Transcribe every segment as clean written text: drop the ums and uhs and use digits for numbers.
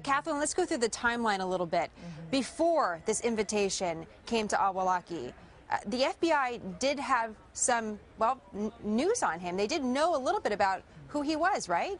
Catherine, let's go through the timeline a little bit. Before this invitation came to Al-Awlaki, the FBI did have some, well, news on him. They did know a little bit about who he was, right?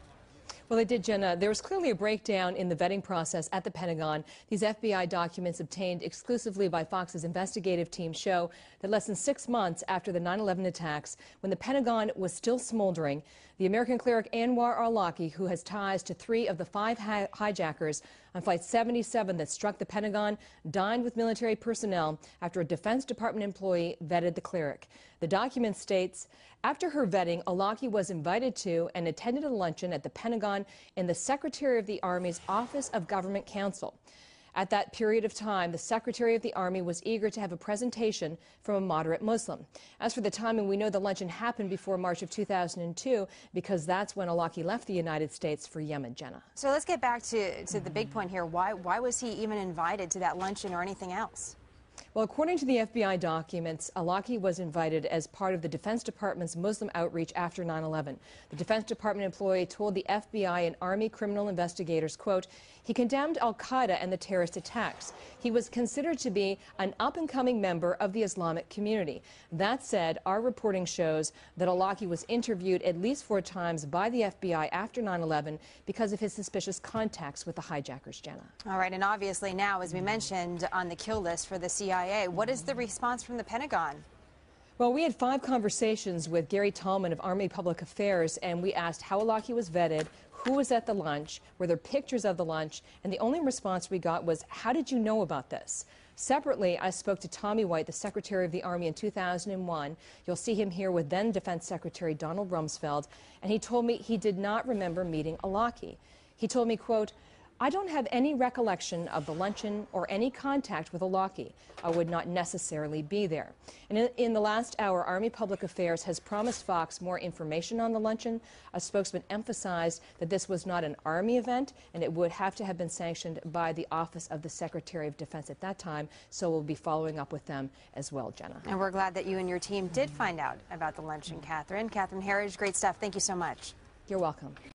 Well, they did, Jenna. There was clearly a breakdown in the vetting process at the Pentagon. These FBI documents obtained exclusively by Fox's investigative team show that less than 6 months after the 9/11 attacks, when the Pentagon was still smoldering, the American cleric Anwar Al-Awlaki, who has ties to 3 of the 5 hijackers on Flight 77 that struck the Pentagon, dined with military personnel after a Defense Department employee vetted the cleric. The document states, after her vetting, Al-Awlaki was invited to and attended a luncheon at the Pentagon in the Secretary of the Army's Office of Government Counsel. At that period of time, the Secretary of the Army was eager to have a presentation from a moderate Muslim. As for the timing, we know the luncheon happened before March of 2002 because that's when Al-Awlaki left the United States for Yemen, Jenna. So let's get back to the big point here. Why was he even invited to that luncheon or anything else? Well, according to the FBI documents, Al-Awlaki was invited as part of the Defense Department's Muslim outreach after 9/11. The Defense Department employee told the FBI and Army criminal investigators, quote, he condemned al-Qaeda and the terrorist attacks. He was considered to be an up-and-coming member of the Islamic community. That said, our reporting shows that Al-Awlaki was interviewed at least 4 times by the FBI after 9/11 because of his suspicious contacts with the hijackers, Jenna. All right, and obviously now, as we mentioned, on the kill list for the CIA, what is the response from the Pentagon? Well, we had 5 conversations with Gary Tallman of Army Public Affairs, and we asked how Al-Awlaki was vetted, who was at the lunch, were there pictures of the lunch, and the only response we got was, how did you know about this? Separately, I spoke to Tommy White, the Secretary of the Army, in 2001. You'll see him here with then Defense Secretary Donald Rumsfeld, and he told me he did not remember meeting Al-Awlaki. He told me, quote, I don't have any recollection of the luncheon or any contact with Al-Awlaki. I would not necessarily be there. And in the last hour, Army Public Affairs has promised Fox more information on the luncheon. A spokesman emphasized that this was not an Army event and it would have to have been sanctioned by the Office of the Secretary of Defense at that time, so we'll be following up with them as well, Jenna. And we're glad that you and your team did find out about the luncheon, Catherine. Catherine Herridge, great stuff. Thank you so much. You're welcome.